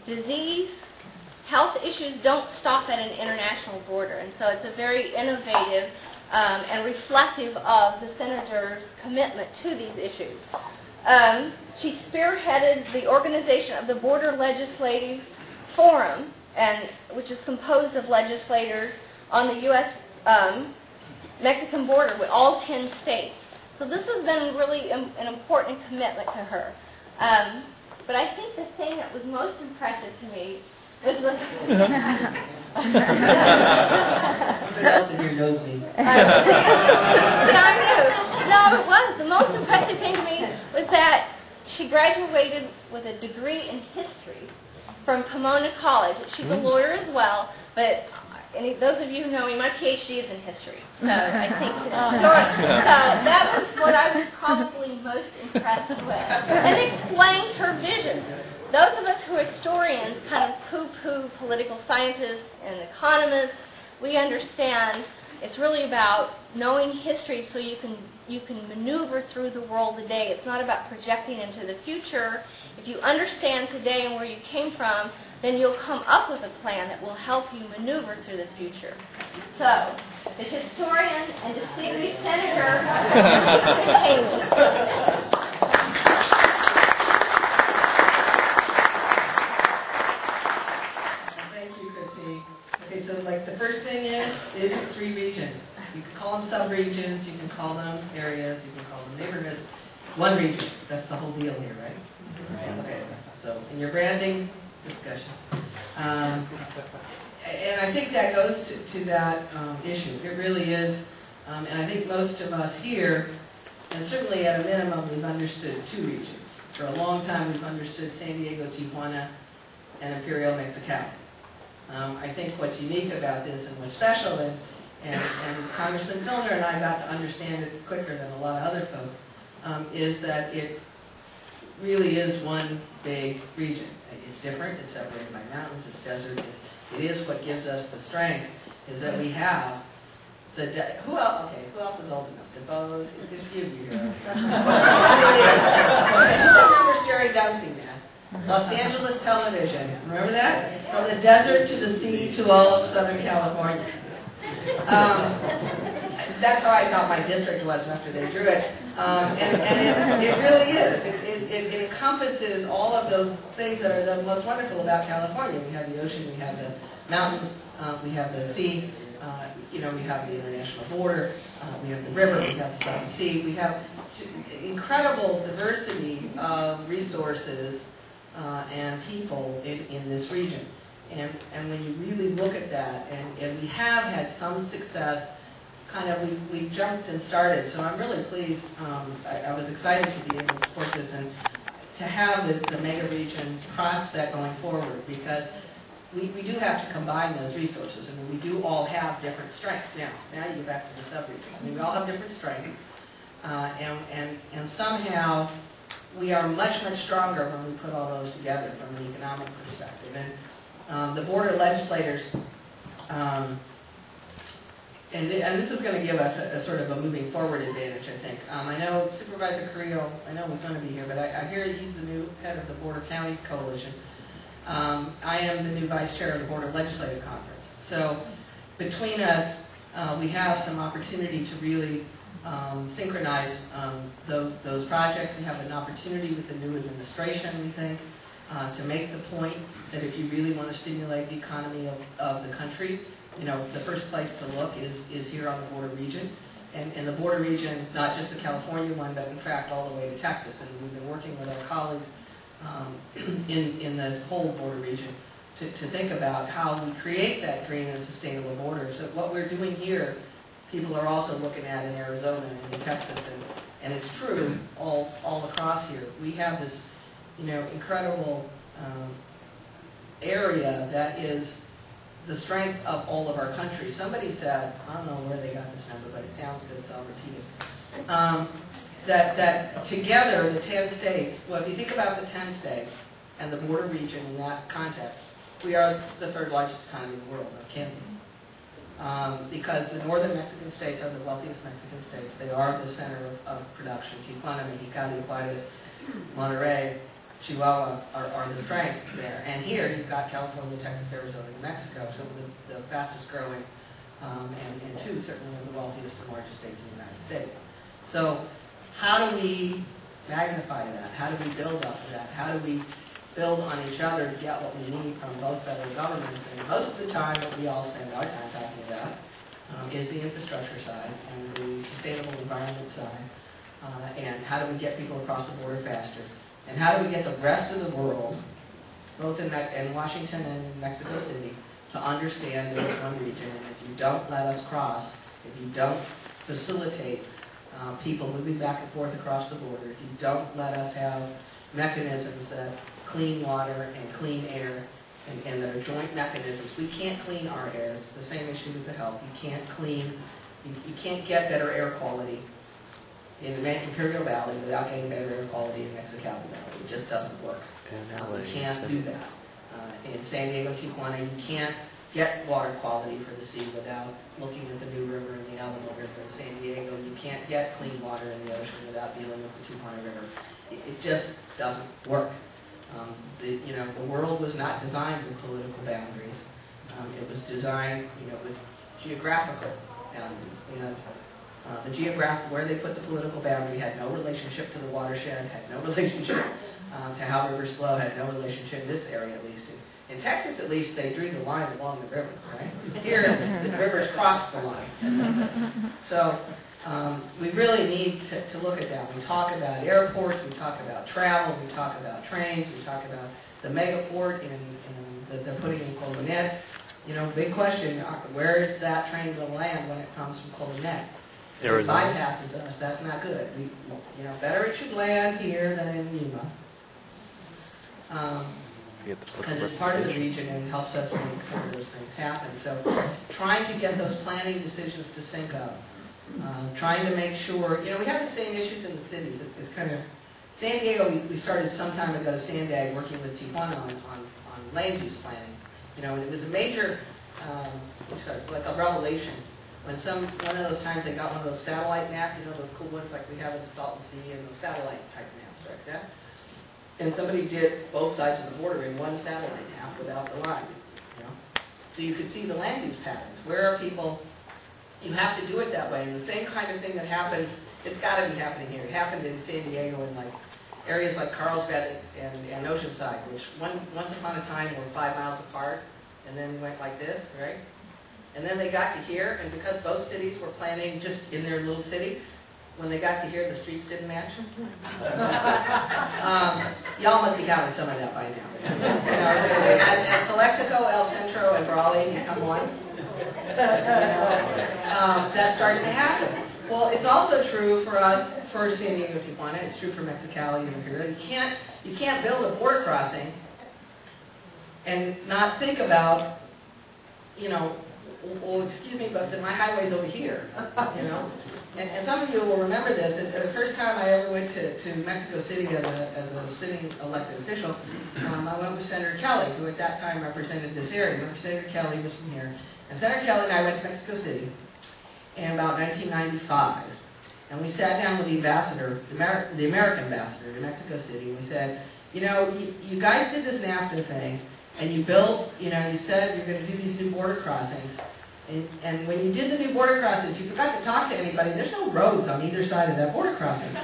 disease, health issues don't stop at an international border, and so it's a very innovative and reflective of the Senator's commitment to these issues. She spearheaded the organization of the Border Legislative Forum, which is composed of legislators on the U.S.-Mexican border with all 10 states. So this has been really an important commitment to her. But I think the thing that was most impressive to me was the... No, it was. The most impressive thing to me was that she graduated with a degree in history from Pomona College. She's a lawyer as well, but those of you who know me, my PhD is in history. So I think so that was what I was probably most impressed with. And explained her vision. Those of us who are historians kind of poo-poo political scientists and economists. We understand it's really about knowing history so you can maneuver through the world today. It's not about projecting into the future. If you understand today and where you came from, then you'll come up with a plan that will help you maneuver through the future. So, the historian and distinguished senator, Thank you, Christy. Okay, so like the first thing is 3 regions. You can call them sub-regions, you can call them areas, you can call them neighborhoods. 1 region, that's the whole deal here, right? Right. Okay, so in your branding discussion. And I think that goes to that issue. It really is, and I think most of us here, and certainly at a minimum, we've understood 2 regions. For a long time, we've understood San Diego, Tijuana, and Imperial Mexicali. I think what's unique about this and what's special, and Congressman Filner and I got to understand it quicker than a lot of other folks, is that it really is one big region. It's different, it's separated by mountains, it's desert, it is what gives us the strength, is that we have the, who else is old enough? DeBose, it's just you here. Remember Jerry Dunphy, man? Los Angeles Television, remember that? From the desert to the sea to all of Southern California. That's how I thought my district was after they drew it. And it really is. It encompasses all of those things that are the most wonderful about California. We have the ocean, we have the mountains, we have the sea, we have the international border, we have the river, we have the Southern Sea. We have incredible diversity of resources and people in this region. And when you really look at that, and we have had some success, we jumped and started, so I'm really pleased. I was excited to be able to support this and to have the mega region prospect going forward, because we do have to combine those resources. I mean, we do all have different strengths. Now you go back to the sub-region. I mean, we all have different strengths, and somehow we are much, much stronger when we put all those together from an economic perspective. And the border legislators, and this is going to give us a sort of a moving forward advantage, I think. I know Supervisor Carrillo, I know he's going to be here, but I hear he's the new head of the Border Counties Coalition. I am the new vice chair of the Border Legislative Conference. So between us, we have some opportunity to really synchronize those projects. We have an opportunity with the new administration, we think, to make the point that if you really want to stimulate the economy of the country, the first place to look is here on the border region. And the border region, not just the California one, but in fact all the way to Texas. And we've been working with our colleagues in the whole border region to think about how we create that green and sustainable border. So what we're doing here, people are also looking at in Arizona and in Texas, and it's true all across here. We have this, incredible area that is the strength of all of our country. Somebody said, I don't know where they got this number, but it sounds good, so I'll repeat it. That together, the 10 states, well, if you think about the 10 states and the border region in that context, we are the 3rd largest economy in the world, or can be. Because the northern Mexican states are the wealthiest Mexican states. They are the center of production. Tijuana, Mexicali, Juarez, Monterrey, Chihuahua are the strength there. And here you've got California, Texas, Arizona, New Mexico, some of the fastest growing and two, certainly the wealthiest and largest states in the United States. So how do we magnify that? How do we build up to that? How do we build on each other to get what we need from both federal governments? And most of the time what we all spend our time talking about is the infrastructure side and the sustainable environment side. And how do we get people across the border faster? And how do we get the rest of the world, both in Washington and in Mexico City, to understand there's one region, and if you don't let us cross, if you don't facilitate people moving back and forth across the border, if you don't let us have mechanisms that clean water and clean air, and that are joint mechanisms, we can't clean our air. It's the same issue with the health. You can't get better air quality in the Imperial Valley without getting better air quality in Mexicali Valley. It just doesn't work. You can't do that. In San Diego, Tijuana, you can't get water quality for the sea without looking at the New River and the Alamo River. In San Diego, you can't get clean water in the ocean without dealing with the Tijuana River. It just doesn't work. The world was not designed with political boundaries. It was designed, with geographical boundaries. Where they put the political boundary had no relationship to the watershed, had no relationship to how rivers flow, had no relationship in this area at least. In Texas, at least, they drew the line along the river, right? Here, the rivers crossed the line. So we really need to look at that. We talk about airports, we talk about travel, we talk about trains, we talk about the megaport that they're putting in Colonet. Big question, where is that train going to land when it comes from Colonet? If it bypasses us, that's not good. Better it should land here than in Yuma. Because it's part of the region and it helps us make some of those things happen. So trying to get those planning decisions to sync up. Trying to make sure, we have the same issues in the cities. It's kind of, San Diego, we started some time ago, Sandag, working with Tijuana on land use planning. It was a major, like a revelation. When one of those times they got one of those satellite maps, those cool ones like we have in the Salton Sea and those satellite type maps, right? Yeah? And somebody did both sides of the border in one satellite map without the line, So you could see the land use patterns. Where are people? You have to do it that way. And the same kind of thing that happens, it's got to be happening here. It happened in San Diego in areas like Carlsbad and Oceanside, which once upon a time were 5 miles apart, and then went like this, right? And then they got to here, and because both cities were planning just in their little city, when they got to here, the streets didn't match. Y'all must be having some of that by now. As Calexico, El Centro, and Brawley become one, that starts to happen. Well, it's also true for us, for San Diego, Tijuana. It's true for Mexicali and Imperial. You can't build a border crossing and not think about, well, excuse me, but my highway's over here, And some of you will remember this. The first time I ever went to Mexico City as a sitting elected official, I went with Senator Kelly, who at that time represented this area. Senator Kelly was from here. And Senator Kelly and I went to Mexico City in about 1995. And we sat down with the ambassador, the American ambassador to Mexico City, and we said, you guys did this NAFTA thing, and you built, you said you're going to do these new border crossings. And when you did the new border crossings, you forgot to talk to anybody. There's no roads on either side of that border crossing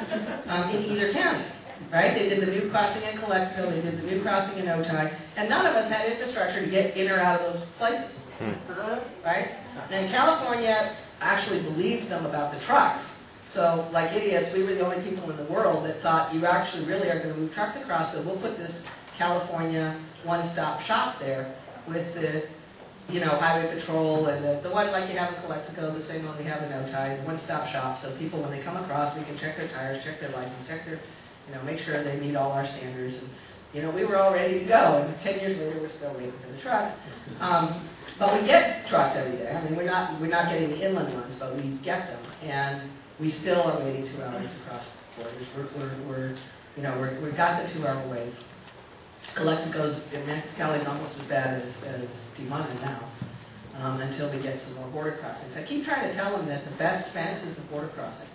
in either county, right? They did the new crossing in Calexico, they did the new crossing in Otay, and none of us had infrastructure to get in or out of those places, right? And California actually believed them about the trucks. So, like idiots, we were the only people in the world that thought you actually really are going to move trucks across, so we'll put this California one-stop shop there with the highway patrol and the one like you have in Calexico, the same one we have in Otay, one-stop shop, so people, when they come across, we can check their tires, check their license, check their, make sure they meet all our standards. And, we were all ready to go, and 10 years later, we're still waiting for the trucks. But we get trucks every day. I mean, we're not getting the inland ones, but we get them, and we still are waiting 2 hours to cross borders. We've got the 2-hour waits. Calexico's in Mexicali is almost as bad as Tijuana now, until we get some more border crossings. I keep trying to tell them that the best fence is the border crossing.